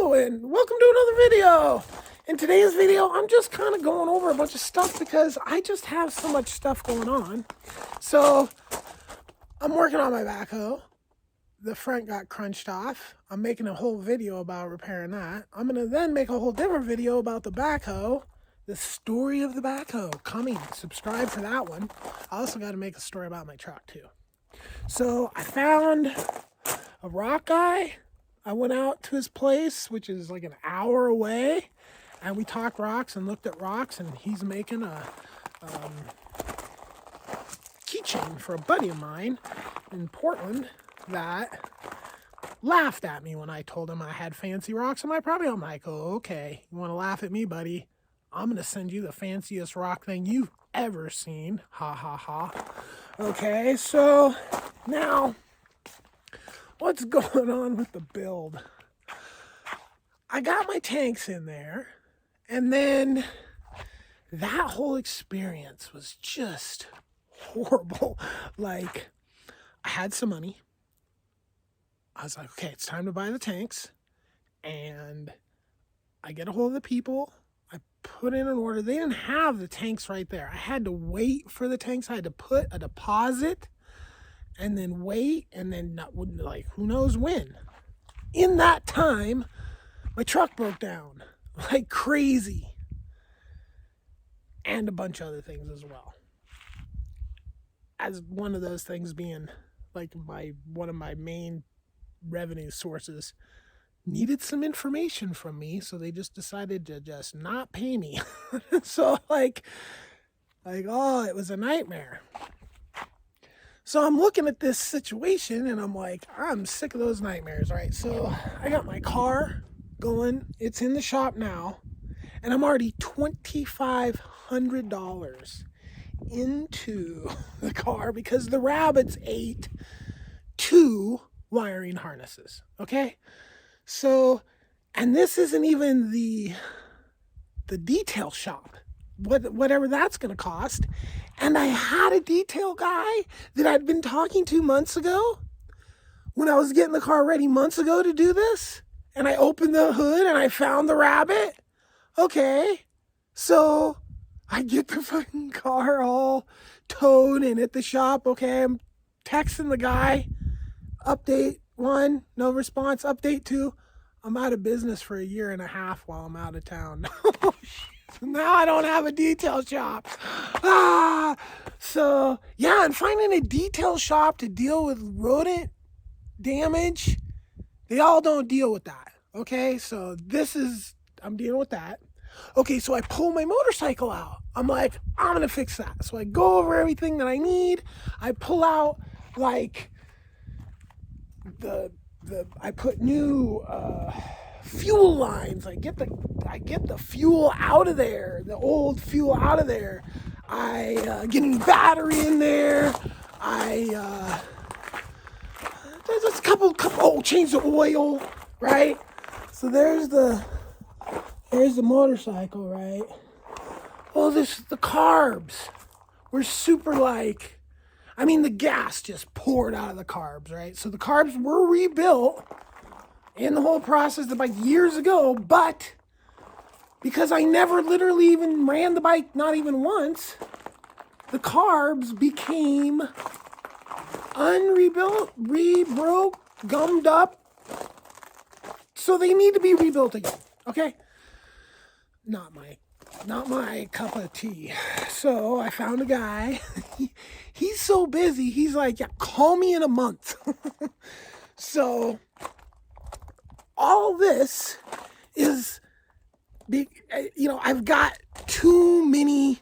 Hello and welcome to another video. In today's video, I'm just kind of going over a bunch of stuff because I just have so much stuff going on. So I'm working on my backhoe. The front got crunched off. I'm making a whole video about repairing that. I'm going to then make a whole different video about the backhoe, the story of the backhoe coming. Subscribe for that one. I also got to make a story about my truck too. So I found a rock guy. I went out to his place, which is like an hour away, and we talked rocks and looked at rocks, and he's making a keychain for a buddy of mine in Portland that laughed at me when I told him I had fancy rocks on my property. I'm like, oh, okay, you want to laugh at me, buddy? I'm going to send you the fanciest rock thing you've ever seen. Ha, ha, ha. Okay, so now what's going on with the build? I got my tanks in there, and then that whole experience was just horrible. Like, I had some money. I was like, okay, it's time to buy the tanks. And I get a hold of the people. I put in an order. They didn't have the tanks right there. I had to wait for the tanks. I had to put a deposit and then wait, and then not, like, who knows when. In that time, my truck broke down like crazy, and a bunch of other things as well. As one of those things being like one of my main revenue sources needed some information from me, so they just decided to just not pay me. So like, oh, it was a nightmare. So I'm looking at this situation and I'm like, I'm sick of those nightmares, right? So I got my car going. It's in the shop now. And I'm already $2,500 into the car because the rabbits ate 2 wiring harnesses, okay? So, and this isn't even the detail shop, whatever that's going to cost. And I had a detail guy that I'd been talking to months ago when I was getting the car ready months ago to do this. And I opened the hood and I found the rabbit. Okay, so I get the fucking car all towed and at the shop. Okay, I'm texting the guy. Update 1, no response. Update 2, I'm out of business for 1.5 years while I'm out of town. Now I don't have a detail shop. So yeah, and finding a detail shop to deal with rodent damage, they all don't deal with that. Okay, so I'm dealing with that. Okay, so I pull my motorcycle out. I'm like, I'm gonna fix that. So I go over everything that I need. I pull out like I put new fuel lines. I get the fuel out of there, the old fuel out of there. I get a new battery in there. There's just a couple, change the oil, right? So there's the motorcycle, right? Oh, the carbs were super the gas just poured out of the carbs, right? So the carbs were rebuilt in the whole process about years ago, but because I never literally even ran the bike, not even once, the carbs became unrebuilt, rebroke, gummed up. So they need to be rebuilt again, okay? Not my cup of tea. So I found a guy. He's so busy. He's like, yeah, call me in a month. So all this is, I've got too many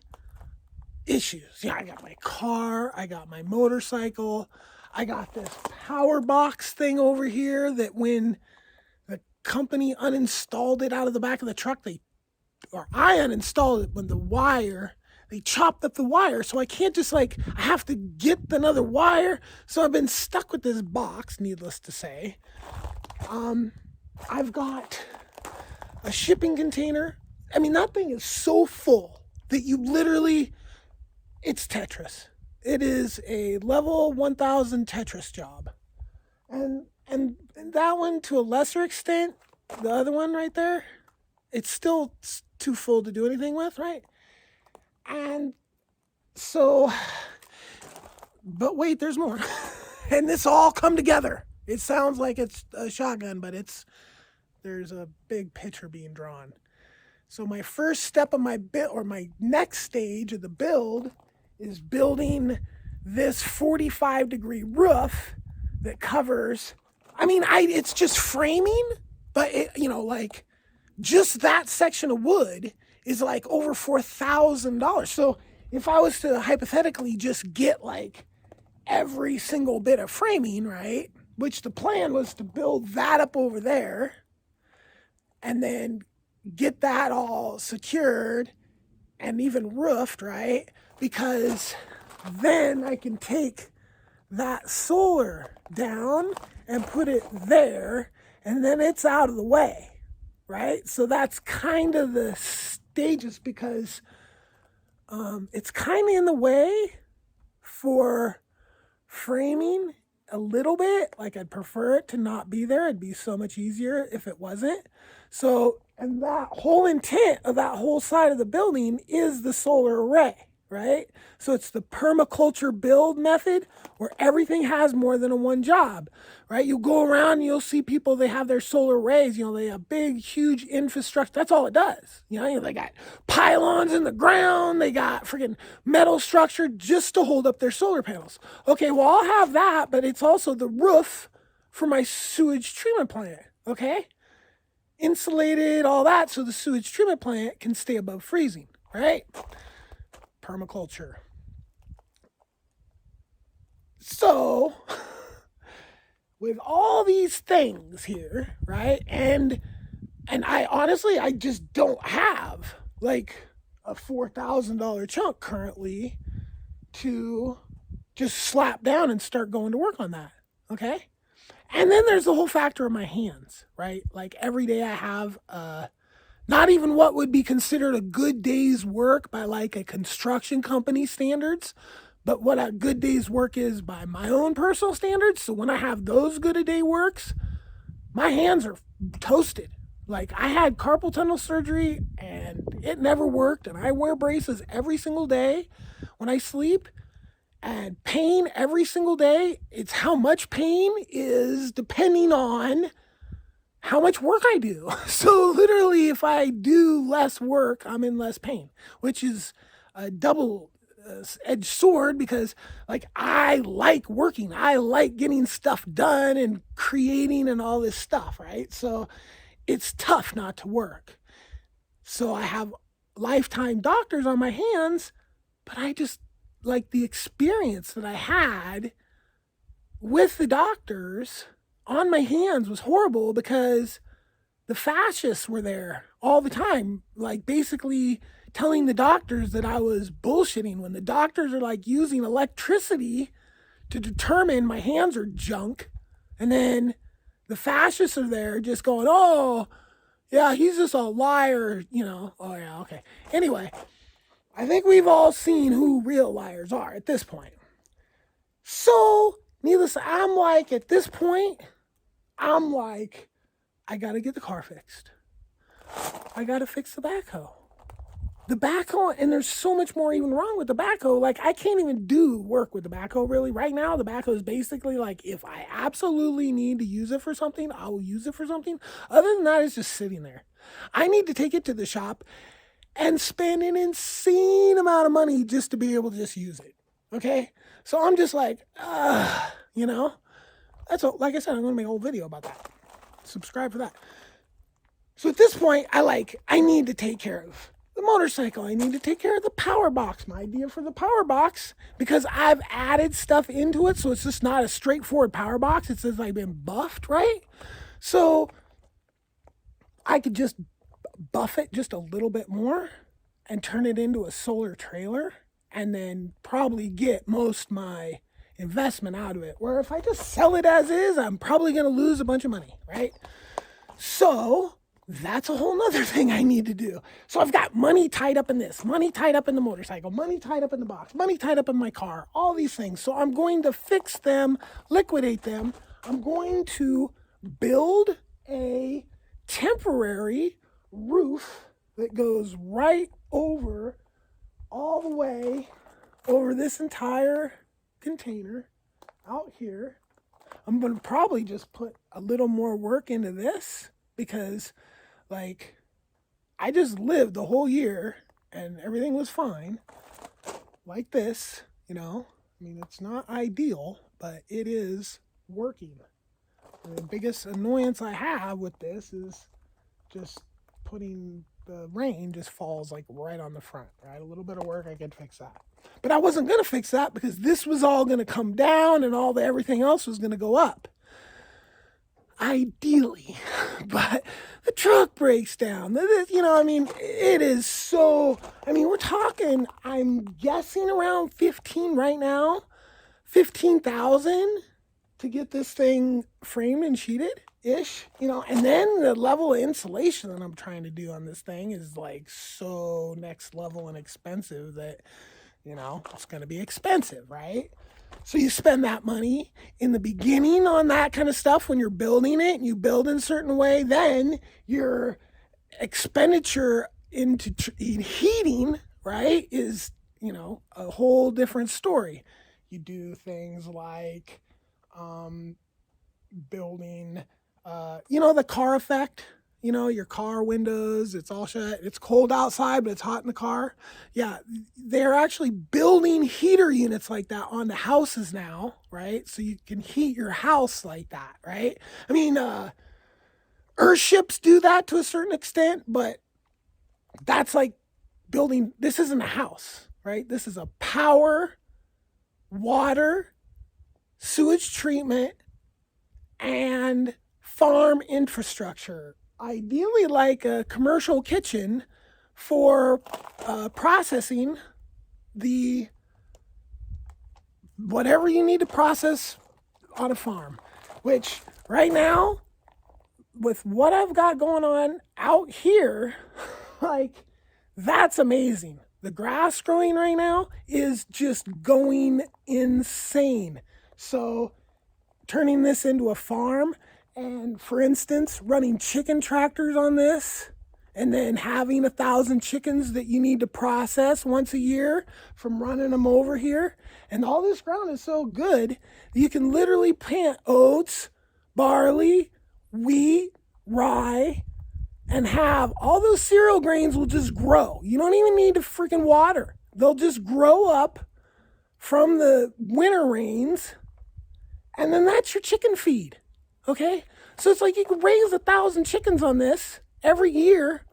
issues. Yeah, I got my car. I got my motorcycle. I got this power box thing over here that when the company uninstalled it out of the back of the truck, I uninstalled it when they chopped up the wire. So I can't just I have to get another wire. So I've been stuck with this box, needless to say. I've got a shipping container. That thing is so full that it's Tetris. It is a level 1000 Tetris job. And that one, to a lesser extent, the other one right there, it's still too full to do anything with, right? And so, but wait, there's more. And this all come together. It sounds like it's a shotgun, but there's a big picture being drawn. So my first step of my build, or my next stage of the build, is building this 45-degree roof that covers, it's just framing, but like just that section of wood is like over $4,000. So if I was to hypothetically just get like every single bit of framing, right, which the plan was to build that up over there and then get that all secured and even roofed, right? Because then I can take that solar down and put it there, and then it's out of the way, right? So that's kind of the stages, because it's kind of in the way for framing a little bit. Like, I'd prefer it to not be there. It'd be so much easier if it wasn't. So, and that whole intent of that whole side of the building is the solar array, right? So it's the permaculture build method, where everything has more than one job, right? You go around and you'll see people, they have their solar arrays, they have big, huge infrastructure. That's all it does. They got pylons in the ground. They got freaking metal structure just to hold up their solar panels. Okay, well, I'll have that, but it's also the roof for my sewage treatment plant, okay? Insulated, all that, so the sewage treatment plant can stay above freezing, right? Permaculture. So, with all these things here, right? And I just don't have like a $4,000 chunk currently to just slap down and start going to work on that, okay? And then there's the whole factor of my hands, right? Like, every day I have not even what would be considered a good day's work by like a construction company standards, but what a good day's work is by my own personal standards. So when I have those good a day works, my hands are toasted. Like, I had carpal tunnel surgery and it never worked, and I wear braces every single day when I sleep. And pain every single day, it's how much pain is depending on how much work I do. So literally, if I do less work, I'm in less pain, which is a double-edged sword, because like, I like working. I like getting stuff done and creating and all this stuff, right? So it's tough not to work. So I have lifetime doctors on my hands, but I just, like, the experience that I had with the doctors on my hands was horrible, because the fascists were there all the time, like basically telling the doctors that I was bullshitting, when the doctors are like using electricity to determine my hands are junk. And then the fascists are there just going, oh, yeah, he's just a liar, Oh, yeah, okay. Anyway, I think we've all seen who real liars are at this point. So, needless, at this point, I got to get the car fixed. I got to fix the backhoe. The backhoe, and there's so much more even wrong with the backhoe. Like, I can't even do work with the backhoe, really. Right now, the backhoe is basically like, if I absolutely need to use it for something, I will use it for something. Other than that, it's just sitting there. I need to take it to the shop and spend an insane amount of money just to be able to just use it, okay? So I'm just like, That's all. Like I said, I'm going to make a whole video about that. Subscribe for that. So at this point, I need to take care of the motorcycle. I need to take care of the power box. My idea for the power box, because I've added stuff into it, so it's just not a straightforward power box. It says I've been buffed, right? So I could just buff it just a little bit more and turn it into a solar trailer, and then probably get most my investment out of it. Where if I just sell it as is, I'm probably going to lose a bunch of money, right? So that's a whole nother thing I need to do. So I've got money tied up in this, money tied up in the motorcycle, money tied up in the box, money tied up in my car, all these things. So I'm going to fix them, liquidate them. I'm going to build a temporary roof that goes right over, all the way over this entire container out here. I'm going to probably just put a little more work into this because, like, I just lived the whole year and everything was fine like this, you know. I mean, it's not ideal, but it is working. And the biggest annoyance I have with this is just putting the rain just falls like right on the front, right? A little bit of work, I could fix that. But I wasn't going to fix that because this was all going to come down and everything else was going to go up. Ideally. But the truck breaks down. You know, I mean, it is so, I mean, we're talking, I'm guessing around 15 right now, 15,000 to get this thing framed and sheeted-ish, you know, and then the level of insulation that I'm trying to do on this thing is like so next level and expensive that, you know, it's going to be expensive, right? So you spend that money in the beginning on that kind of stuff when you're building it and you build in a certain way, then your expenditure into heating, right, is, you know, a whole different story. You do things like building, you know, the car effect, you know, your car windows, it's all shut. It's cold outside, but it's hot in the car. Yeah, they're actually building heater units like that on the houses now, right? So you can heat your house like that, right? I mean, Earthships do that to a certain extent, but that's like building, this isn't a house, right? This is a power, water, sewage treatment, and farm infrastructure. Ideally like a commercial kitchen for processing the whatever you need to process on a farm, which right now with what I've got going on out here, like that's amazing. The grass growing right now is just going insane. So turning this into a farm and, for instance, running chicken tractors on this and then having 1,000 chickens that you need to process once a year from running them over here. And all this ground is so good, you can literally plant oats, barley, wheat, rye, and have all those cereal grains will just grow. You don't even need to freaking water. They'll just grow up from the winter rains, and then that's your chicken feed. Okay, so it's like you could raise 1,000 chickens on this every year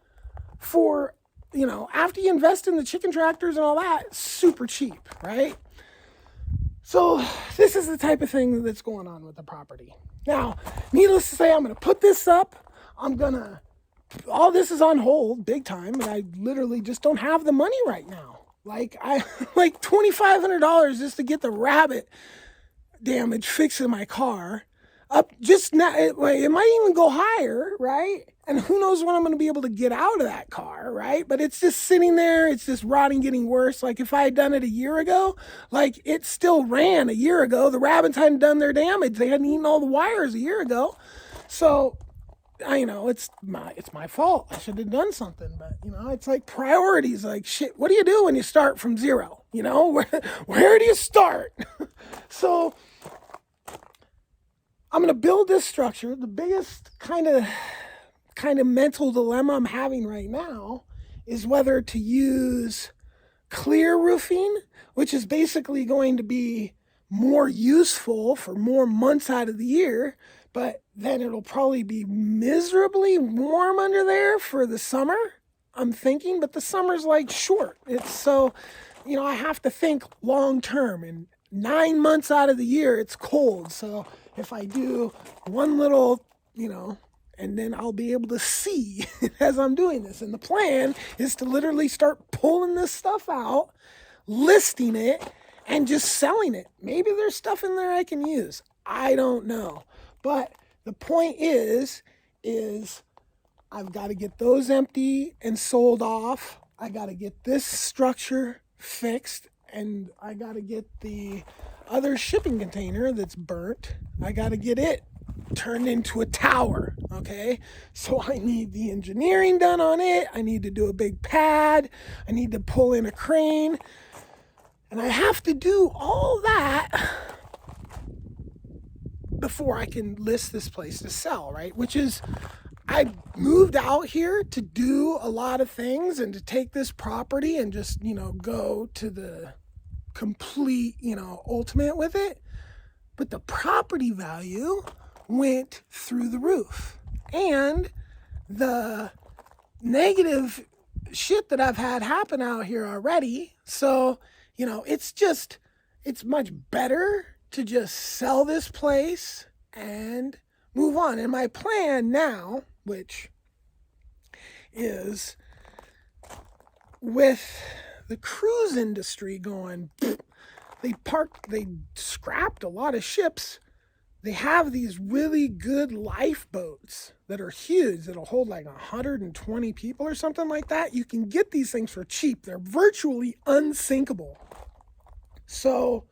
for, you know, after you invest in the chicken tractors and all that, super cheap, right? So this is the type of thing that's going on with the property. Now, needless to say, I'm going to put this up. All this is on hold big time, and I literally just don't have the money right now. Like $2,500 just to get the rabbit damage fixed in my car. Up just now, it might even go higher, right? And who knows when I'm going to be able to get out of that car, right? But it's just sitting there, it's just rotting, getting worse. Like if I had done it a year ago, like it still ran a year ago. The rabbits hadn't done their damage. They hadn't eaten all the wires a year ago. So, I know it's my fault. I should have done something, but you know, it's like priorities. Like shit, what do you do when you start from zero? You know, where do you start? So I'm going to build this structure. The biggest kind of mental dilemma I'm having right now is whether to use clear roofing, which is basically going to be more useful for more months out of the year, but then it'll probably be miserably warm under there for the summer, I'm thinking, but the summer's like short. It's so, you know, I have to think long term, and 9 months out of the year it's cold. So if I do one little, you know, and then I'll be able to see as I'm doing this. And the plan is to literally start pulling this stuff out, listing it, and just selling it. Maybe there's stuff in there I can use. I don't know. But the point is I've got to get those empty and sold off. I got to get this structure fixed, and I got to get the other shipping container that's burnt. I got to get it turned into a tower, okay? So I need the engineering done on it. I need to do a big pad. I need to pull in a crane. And I have to do all that before I can list this place to sell, right? Which is, I moved out here to do a lot of things and to take this property and just, go to the complete, ultimate with it. But the property value went through the roof. And the negative shit that I've had happen out here already. So, it's much better to just sell this place and move on. And my plan now, which is with the cruise industry going, they scrapped a lot of ships. They have these really good lifeboats that are huge, that'll hold like 120 people or something like that. You can get these things for cheap. They're virtually unsinkable. So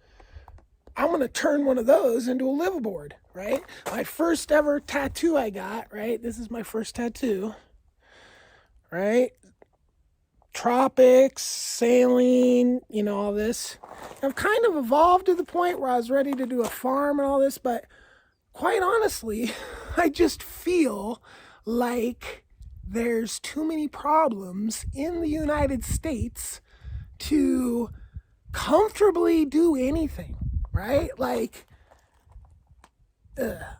I'm going to turn one of those into a liveaboard, right? My first ever tattoo I got, right? This is my first tattoo, right? Tropics, sailing, all this. I've kind of evolved to the point where I was ready to do a farm and all this, but quite honestly, I just feel like there's too many problems in the United States to comfortably do anything, right? Like,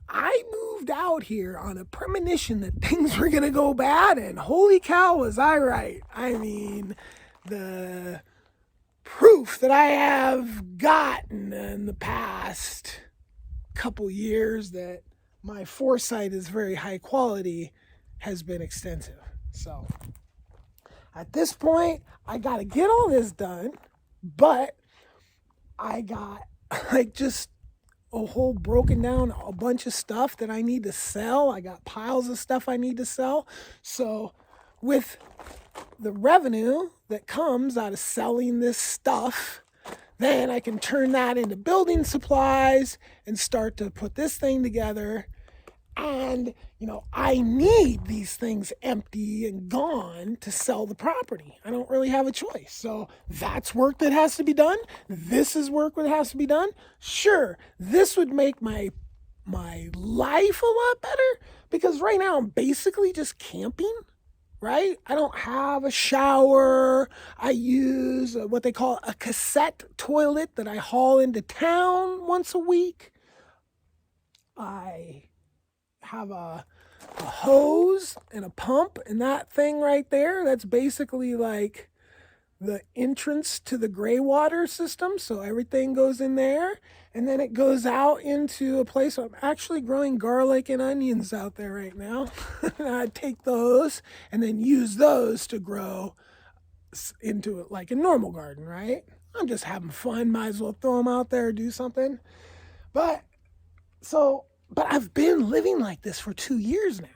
I moved out here on a premonition that things were going to go bad, and holy cow, was I right. I mean, the proof that I have gotten in the past couple years that my foresight is very high quality has been extensive. So at this point, I got to get all this done, but I got just a whole broken down a bunch of stuff that I need to sell. I got piles of stuff I need to sell. So with the revenue that comes out of selling this stuff, then I can turn that into building supplies and start to put this thing together. And, I need these things empty and gone to sell the property. I don't really have a choice. So that's work that has to be done. This is work that has to be done. Sure, this would make my life a lot better because right now I'm basically just camping, right? I don't have a shower. I use what they call a cassette toilet that I haul into town once a week. I have a hose and a pump, and that thing right there, that's basically like the entrance to the gray water system. So everything goes in there, and then it goes out into a place. I'm actually growing garlic and onions out there right now. I take those and then use those to grow into it like a normal garden, right? I'm just having fun. Might as well throw them out there, do something. But I've been living like this for 2 years now,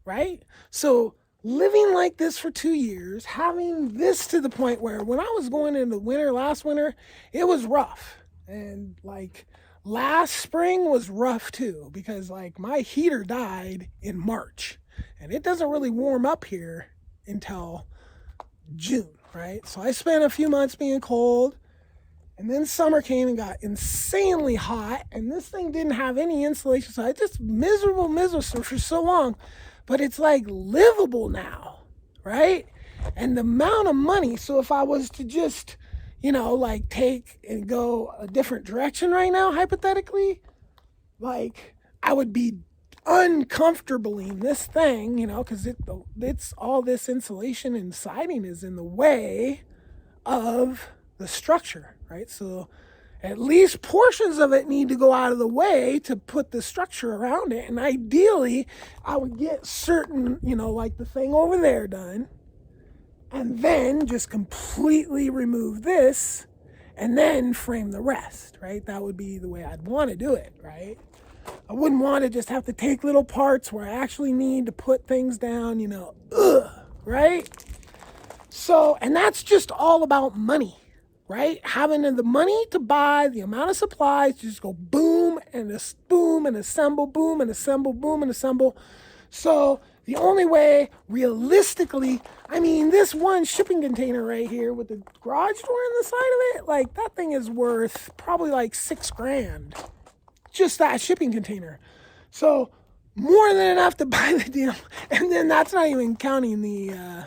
right? So living like this for 2 years, having this to the point where when I was going into winter, last winter, it was rough. And like last spring was rough too, because like my heater died in March and it doesn't really warm up here until June, right? So I spent a few months being cold. And then summer came and got insanely hot, and this thing didn't have any insulation, so I just miserable for so long. But it's like livable now, right? And the amount of money, so if I was to just, like take and go a different direction right now, hypothetically, like I would be uncomfortably in this thing, because it's all this insulation and siding is in the way of the structure, right? So at least portions of it need to go out of the way to put the structure around it. And ideally, I would get certain, like the thing over there done, and then just completely remove this and then frame the rest, right? That would be the way I'd want to do it, right? I wouldn't want to just have to take little parts where I actually need to put things down, right? So, and that's just all about money, right? Having the money to buy the amount of supplies, just go boom and boom and assemble, boom and assemble, boom and assemble. So the only way, realistically, I mean, this one shipping container right here with the garage door on the side of it, like that thing is worth probably like $6,000. Just that shipping container. So more than enough to buy the deal. And then that's not even counting the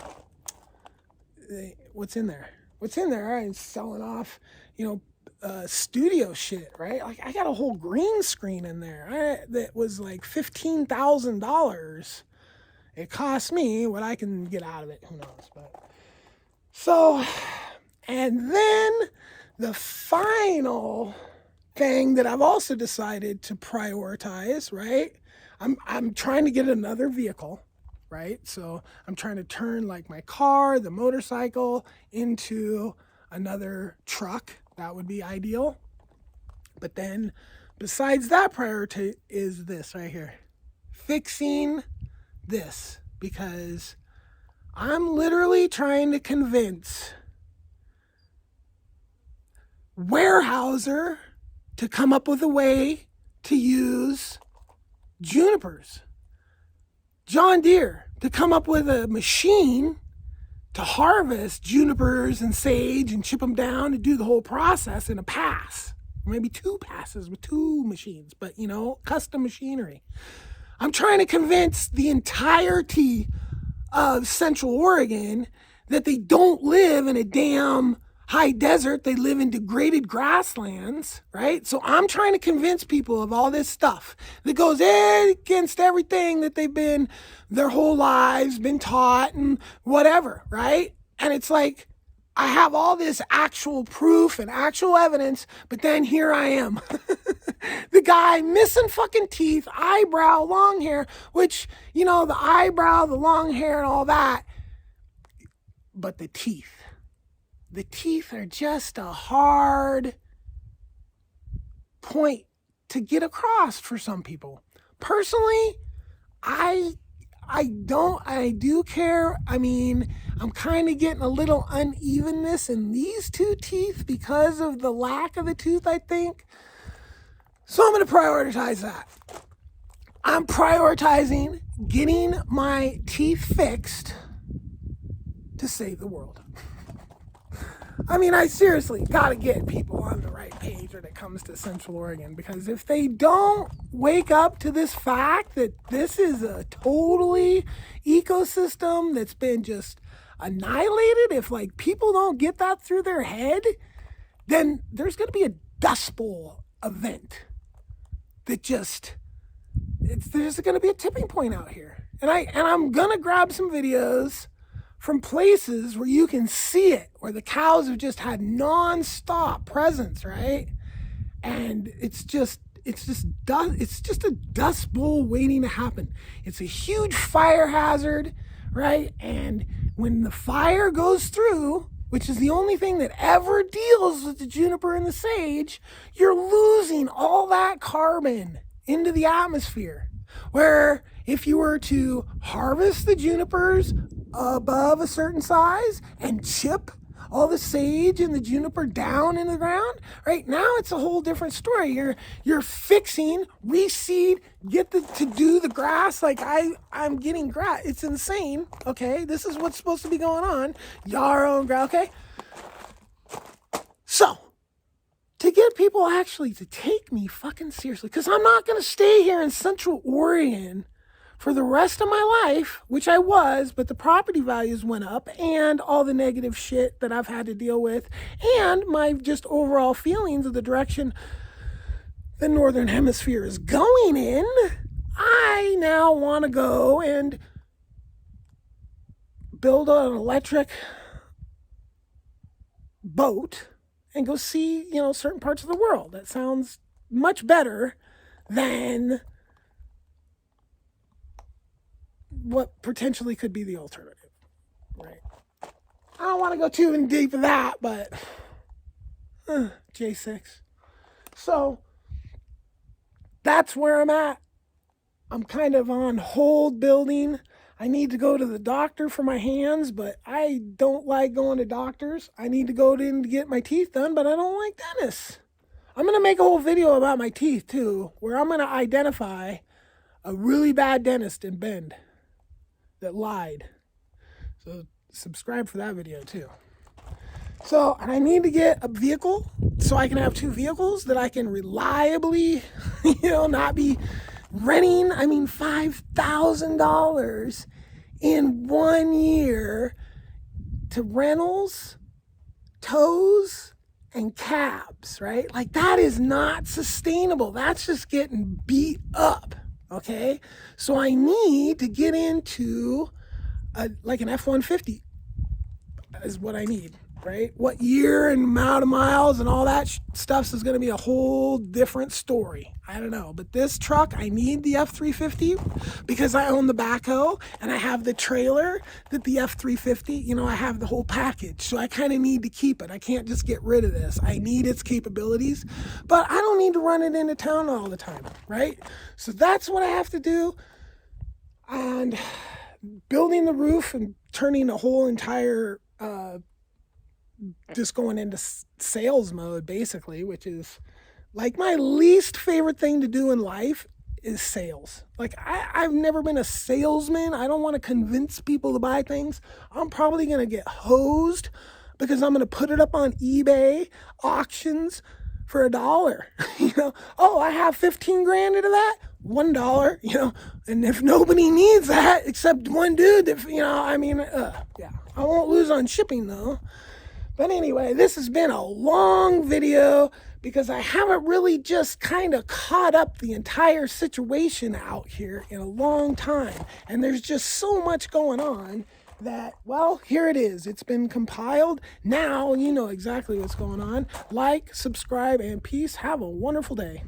what's in there. What's in there? I'm selling off, studio shit, right? Like I got a whole green screen in there that was like $15,000. It cost me what I can get out of it. Who knows? But so, and then the final thing that I've also decided to prioritize, right? I'm trying to get another vehicle, right? So I'm trying to turn like my car, the motorcycle, into another truck. That would be ideal. But then besides that priority is this right here. Fixing this, because I'm literally trying to convince Weyerhaeuser to come up with a way to use junipers. John Deere to come up with a machine to harvest junipers and sage and chip them down and do the whole process in a pass. Or maybe 2 passes with 2 machines, but custom machinery. I'm trying to convince the entirety of Central Oregon that they don't live in a damn high desert. They live in degraded grasslands, right? So I'm trying to convince people of all this stuff that goes against everything that they've been their whole lives, been taught and whatever, right? And it's like, I have all this actual proof and actual evidence, but then here I am. The guy missing fucking teeth, eyebrow, long hair, which, the eyebrow, the long hair and all that. But the teeth are just a hard point to get across for some people. Personally, I do care. I mean, I'm kind of getting a little unevenness in these 2 teeth because of the lack of the tooth, I think. So I'm going to prioritize that. I'm prioritizing getting my teeth fixed to save the world. I mean, I seriously got to get people on the right page when it comes to Central Oregon, because if they don't wake up to this fact that this is a totally ecosystem that's been just annihilated, if like people don't get that through their head, then there's going to be a Dust Bowl event that there's going to be a tipping point out here. And I'm going to grab some videos from places where you can see it, where the cows have just had non-stop presence, right? And it's just a dust bowl waiting to happen. It's a huge fire hazard, right? And when the fire goes through, which is the only thing that ever deals with the juniper and the sage, you're losing all that carbon into the atmosphere. Where if you were to harvest the junipers above a certain size and chip all the sage and the juniper down in the ground, right now it's a whole different story. You're fixing, reseed, to do the grass. Like I'm getting grass. It's insane. Okay, this is what's supposed to be going on. Yarrow and grass. Okay, so to get people actually to take me fucking seriously, because I'm not going to stay here in Central Oregon for the rest of my life, which I was, but the property values went up and all the negative shit that I've had to deal with and my just overall feelings of the direction the Northern Hemisphere is going in. I now want to go and build an electric boat and go see, certain parts of the world. That sounds much better than what potentially could be the alternative, right? I don't want to go too in deep of that, but J6. So that's where I'm at. I'm kind of on hold building. I need to go to the doctor for my hands, but I don't like going to doctors. I need to go in to get my teeth done, but I don't like dentists. I'm going to make a whole video about my teeth too, where I'm going to identify a really bad dentist in Bend that lied. So subscribe for that video too. So, and I need to get a vehicle so I can have 2 vehicles that I can reliably, not be renting. I mean, $5,000 in 1 year to rentals, tows, and cabs, right? Like, that is not sustainable. That's just getting beat up, okay? So I need to get into like an F-150 is what I need, right? What year and amount of miles and all that stuff is going to be a whole different story. I don't know. But this truck, I need the F-350 because I own the backhoe and I have the trailer that the F-350, I have the whole package. So I kind of need to keep it. I can't just get rid of this. I need its capabilities, but I don't need to run it into town all the time, right? So that's what I have to do. And building the roof and turning the whole entire just going into sales mode, basically, which is like my least favorite thing to do in life is sales. Like, I've never been a salesman. I don't want to convince people to buy things. I'm probably going to get hosed because I'm going to put it up on eBay auctions for $1. Oh, I have 15 grand into that. $1, and if nobody needs that except one dude, yeah, I won't lose on shipping though. But anyway, this has been a long video because I haven't really just kind of caught up the entire situation out here in a long time. And there's just so much going on that, well, here it is. It's been compiled. Now you know exactly what's going on. Like, subscribe, and peace. Have a wonderful day.